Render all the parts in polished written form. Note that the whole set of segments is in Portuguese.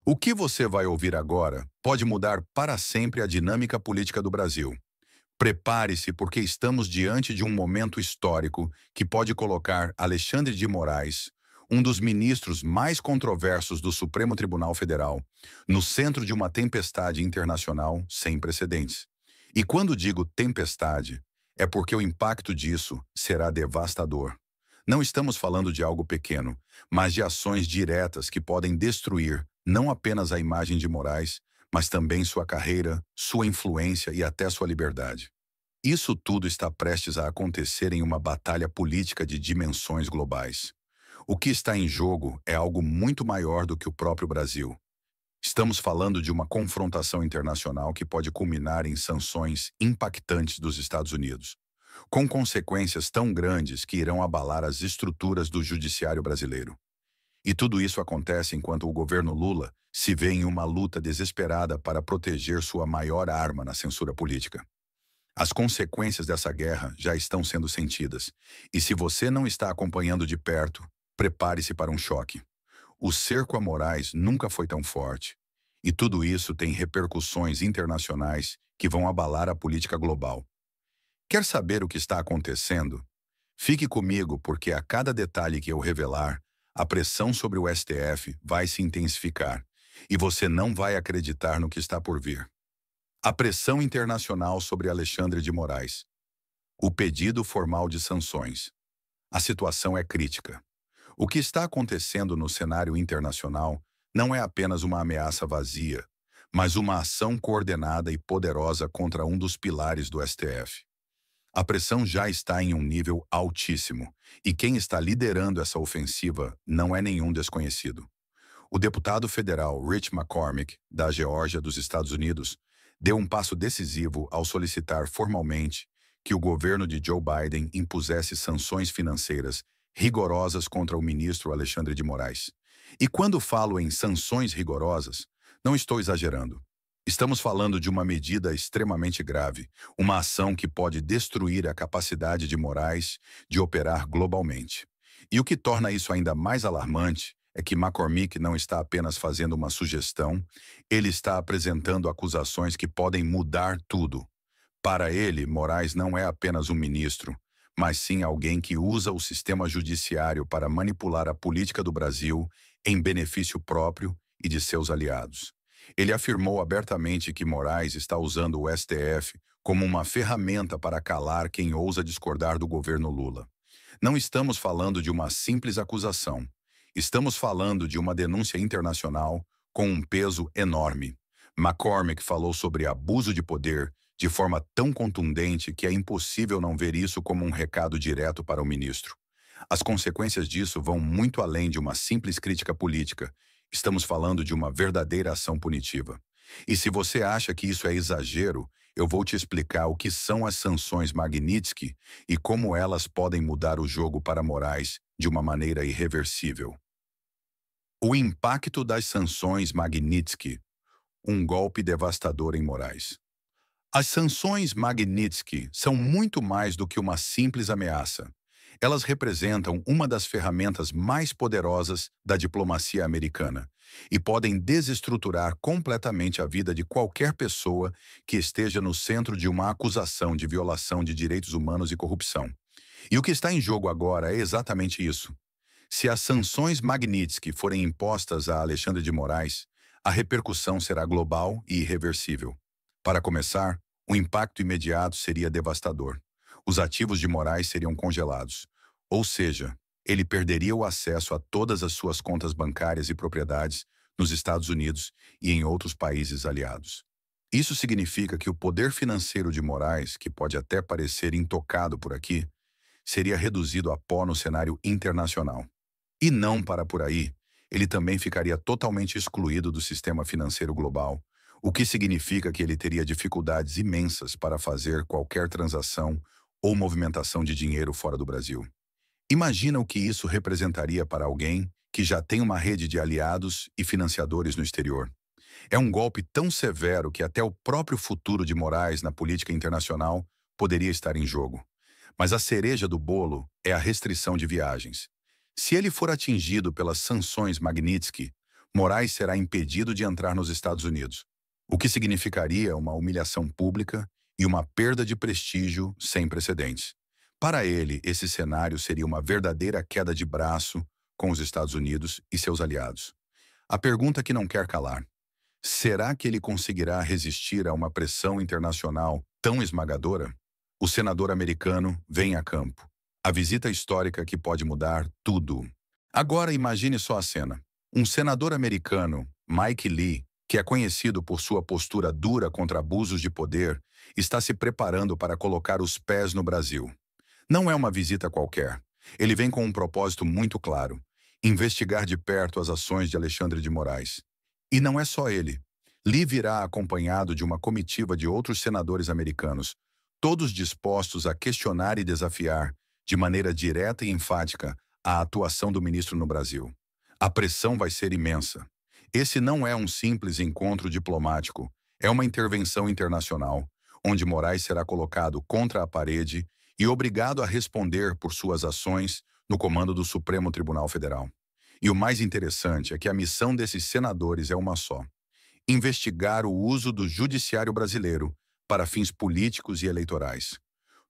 O que você vai ouvir agora pode mudar para sempre a dinâmica política do Brasil. Prepare-se, porque estamos diante de um momento histórico que pode colocar Alexandre de Moraes, um dos ministros mais controversos do Supremo Tribunal Federal, no centro de uma tempestade internacional sem precedentes. E quando digo tempestade, é porque o impacto disso será devastador. Não estamos falando de algo pequeno, mas de ações diretas que podem destruir não apenas a imagem de Moraes, mas também sua carreira, sua influência e até sua liberdade. Isso tudo está prestes a acontecer em uma batalha política de dimensões globais. O que está em jogo é algo muito maior do que o próprio Brasil. Estamos falando de uma confrontação internacional que pode culminar em sanções impactantes dos Estados Unidos, com consequências tão grandes que irão abalar as estruturas do judiciário brasileiro. E tudo isso acontece enquanto o governo Lula se vê em uma luta desesperada para proteger sua maior arma na censura política. As consequências dessa guerra já estão sendo sentidas, e se você não está acompanhando de perto, prepare-se para um choque. O cerco a Moraes nunca foi tão forte, e tudo isso tem repercussões internacionais que vão abalar a política global. Quer saber o que está acontecendo? Fique comigo, porque a cada detalhe que eu revelar, a pressão sobre o STF vai se intensificar, e você não vai acreditar no que está por vir. A pressão internacional sobre Alexandre de Moraes. O pedido formal de sanções. A situação é crítica. O que está acontecendo no cenário internacional não é apenas uma ameaça vazia, mas uma ação coordenada e poderosa contra um dos pilares do STF. A pressão já está em um nível altíssimo, e quem está liderando essa ofensiva não é nenhum desconhecido. O deputado federal Rich McCormick, da Geórgia dos Estados Unidos, deu um passo decisivo ao solicitar formalmente que o governo de Joe Biden impusesse sanções financeiras rigorosas contra o ministro Alexandre de Moraes. E quando falo em sanções rigorosas, não estou exagerando. Estamos falando de uma medida extremamente grave, uma ação que pode destruir a capacidade de Moraes de operar globalmente. E o que torna isso ainda mais alarmante é que McCormick não está apenas fazendo uma sugestão, ele está apresentando acusações que podem mudar tudo. Para ele, Moraes não é apenas um ministro, mas sim alguém que usa o sistema judiciário para manipular a política do Brasil em benefício próprio e de seus aliados. Ele afirmou abertamente que Moraes está usando o STF como uma ferramenta para calar quem ousa discordar do governo Lula. Não estamos falando de uma simples acusação. Estamos falando de uma denúncia internacional com um peso enorme. McCormick falou sobre abuso de poder de forma tão contundente que é impossível não ver isso como um recado direto para o ministro. As consequências disso vão muito além de uma simples crítica política. Estamos falando de uma verdadeira ação punitiva. E se você acha que isso é exagero, eu vou te explicar o que são as sanções Magnitsky e como elas podem mudar o jogo para Moraes de uma maneira irreversível. O impacto das sanções Magnitsky, um golpe devastador em Moraes. As sanções Magnitsky são muito mais do que uma simples ameaça. Elas representam uma das ferramentas mais poderosas da diplomacia americana e podem desestruturar completamente a vida de qualquer pessoa que esteja no centro de uma acusação de violação de direitos humanos e corrupção. E o que está em jogo agora é exatamente isso. Se as sanções Magnitsky forem impostas a Alexandre de Moraes, a repercussão será global e irreversível. Para começar, o impacto imediato seria devastador. Os ativos de Moraes seriam congelados, ou seja, ele perderia o acesso a todas as suas contas bancárias e propriedades nos Estados Unidos e em outros países aliados. Isso significa que o poder financeiro de Moraes, que pode até parecer intocado por aqui, seria reduzido a pó no cenário internacional. E não para por aí, ele também ficaria totalmente excluído do sistema financeiro global, o que significa que ele teria dificuldades imensas para fazer qualquer transação ou movimentação de dinheiro fora do Brasil. Imagina o que isso representaria para alguém que já tem uma rede de aliados e financiadores no exterior. É um golpe tão severo que até o próprio futuro de Moraes na política internacional poderia estar em jogo. Mas a cereja do bolo é a restrição de viagens. Se ele for atingido pelas sanções Magnitsky, Moraes será impedido de entrar nos Estados Unidos, o que significaria uma humilhação pública e uma perda de prestígio sem precedentes. Para ele, esse cenário seria uma verdadeira queda de braço com os Estados Unidos e seus aliados. A pergunta que não quer calar: será que ele conseguirá resistir a uma pressão internacional tão esmagadora? O senador americano vem a campo. A visita histórica que pode mudar tudo. Agora imagine só a cena. Um senador americano, Mike Lee, que é conhecido por sua postura dura contra abusos de poder, está se preparando para colocar os pés no Brasil. Não é uma visita qualquer. Ele vem com um propósito muito claro: investigar de perto as ações de Alexandre de Moraes. E não é só ele. Lee virá acompanhado de uma comitiva de outros senadores americanos, todos dispostos a questionar e desafiar, de maneira direta e enfática, a atuação do ministro no Brasil. A pressão vai ser imensa. Esse não é um simples encontro diplomático, é uma intervenção internacional, onde Moraes será colocado contra a parede e obrigado a responder por suas ações no comando do Supremo Tribunal Federal. E o mais interessante é que a missão desses senadores é uma só: investigar o uso do judiciário brasileiro para fins políticos e eleitorais.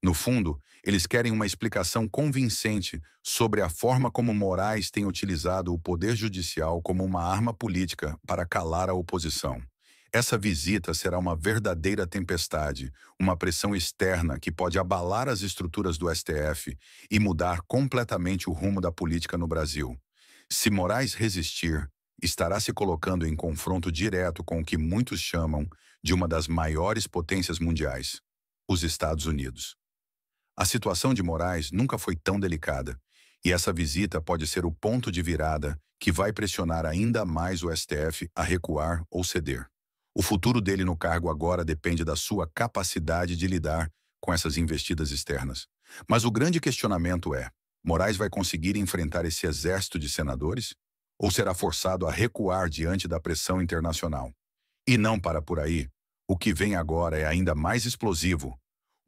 No fundo, eles querem uma explicação convincente sobre a forma como Moraes tem utilizado o poder judicial como uma arma política para calar a oposição. Essa visita será uma verdadeira tempestade, uma pressão externa que pode abalar as estruturas do STF e mudar completamente o rumo da política no Brasil. Se Moraes resistir, estará se colocando em confronto direto com o que muitos chamam de uma das maiores potências mundiais, os Estados Unidos. A situação de Moraes nunca foi tão delicada, e essa visita pode ser o ponto de virada que vai pressionar ainda mais o STF a recuar ou ceder. O futuro dele no cargo agora depende da sua capacidade de lidar com essas investidas externas. Mas o grande questionamento é: Moraes vai conseguir enfrentar esse exército de senadores? Ou será forçado a recuar diante da pressão internacional? E não para por aí. O que vem agora é ainda mais explosivo.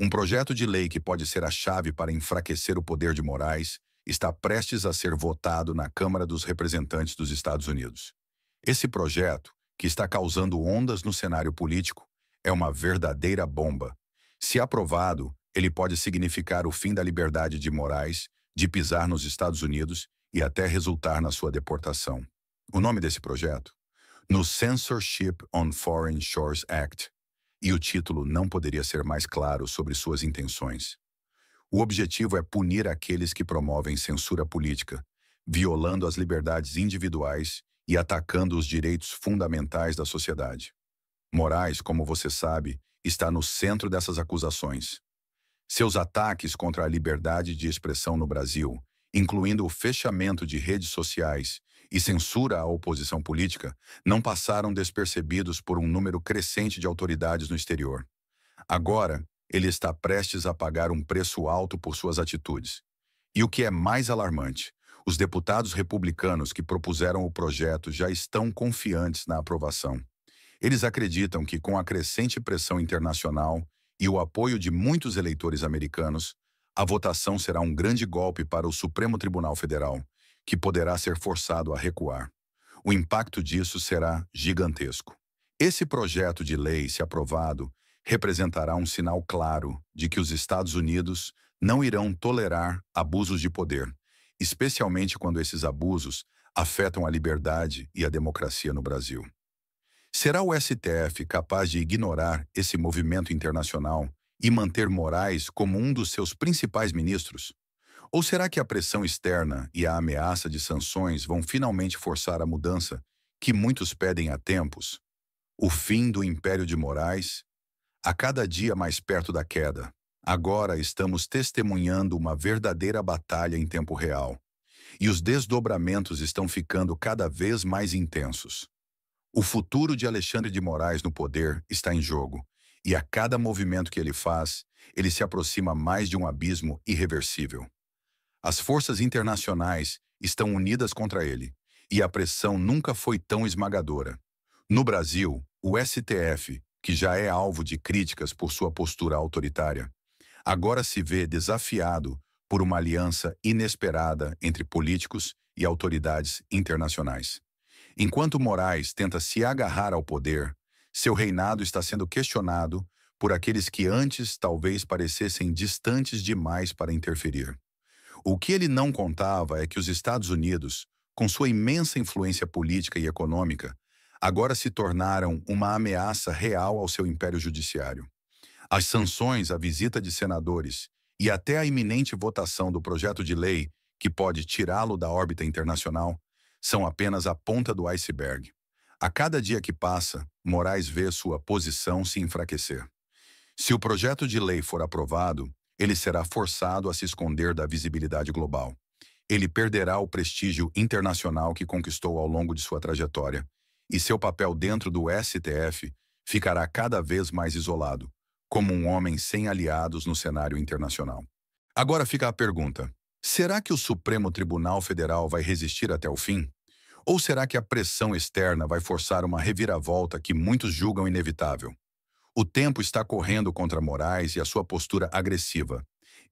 Um projeto de lei que pode ser a chave para enfraquecer o poder de Moraes está prestes a ser votado na Câmara dos Representantes dos Estados Unidos. Esse projeto, que está causando ondas no cenário político, é uma verdadeira bomba. Se aprovado, ele pode significar o fim da liberdade de Moraes de pisar nos Estados Unidos e até resultar na sua deportação. O nome desse projeto? No Censorship on Foreign Shores Act. E o título não poderia ser mais claro sobre suas intenções. O objetivo é punir aqueles que promovem censura política, violando as liberdades individuais e atacando os direitos fundamentais da sociedade. Moraes, como você sabe, está no centro dessas acusações. Seus ataques contra a liberdade de expressão no Brasil, incluindo o fechamento de redes sociais e censura à oposição política, não passaram despercebidos por um número crescente de autoridades no exterior. Agora, ele está prestes a pagar um preço alto por suas atitudes. E o que é mais alarmante, os deputados republicanos que propuseram o projeto já estão confiantes na aprovação. Eles acreditam que, com a crescente pressão internacional e o apoio de muitos eleitores americanos, a votação será um grande golpe para o Supremo Tribunal Federal, que poderá ser forçado a recuar. O impacto disso será gigantesco. Esse projeto de lei, se aprovado, representará um sinal claro de que os Estados Unidos não irão tolerar abusos de poder, especialmente quando esses abusos afetam a liberdade e a democracia no Brasil. Será o STF capaz de ignorar esse movimento internacional e manter Moraes como um dos seus principais ministros? Ou será que a pressão externa e a ameaça de sanções vão finalmente forçar a mudança que muitos pedem há tempos? O fim do Império de Moraes? A cada dia mais perto da queda, agora estamos testemunhando uma verdadeira batalha em tempo real. E os desdobramentos estão ficando cada vez mais intensos. O futuro de Alexandre de Moraes no poder está em jogo, e a cada movimento que ele faz, ele se aproxima mais de um abismo irreversível. As forças internacionais estão unidas contra ele, e a pressão nunca foi tão esmagadora. No Brasil, o STF, que já é alvo de críticas por sua postura autoritária, agora se vê desafiado por uma aliança inesperada entre políticos e autoridades internacionais. Enquanto Moraes tenta se agarrar ao poder, seu reinado está sendo questionado por aqueles que antes talvez parecessem distantes demais para interferir. O que ele não contava é que os Estados Unidos, com sua imensa influência política e econômica, agora se tornaram uma ameaça real ao seu império judiciário. As sanções, a visita de senadores e até a iminente votação do projeto de lei que pode tirá-lo da órbita internacional são apenas a ponta do iceberg. A cada dia que passa, Moraes vê sua posição se enfraquecer. Se o projeto de lei for aprovado, ele será forçado a se esconder da visibilidade global. Ele perderá o prestígio internacional que conquistou ao longo de sua trajetória, e seu papel dentro do STF ficará cada vez mais isolado, como um homem sem aliados no cenário internacional. Agora fica a pergunta: será que o Supremo Tribunal Federal vai resistir até o fim? Ou será que a pressão externa vai forçar uma reviravolta que muitos julgam inevitável? O tempo está correndo contra Moraes e a sua postura agressiva.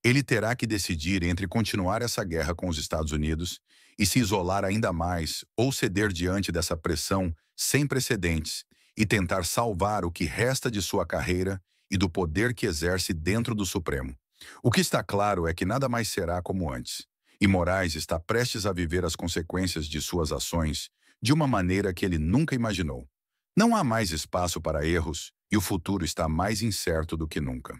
Ele terá que decidir entre continuar essa guerra com os Estados Unidos e se isolar ainda mais ou ceder diante dessa pressão sem precedentes e tentar salvar o que resta de sua carreira e do poder que exerce dentro do Supremo. O que está claro é que nada mais será como antes, e Moraes está prestes a viver as consequências de suas ações de uma maneira que ele nunca imaginou. Não há mais espaço para erros e o futuro está mais incerto do que nunca.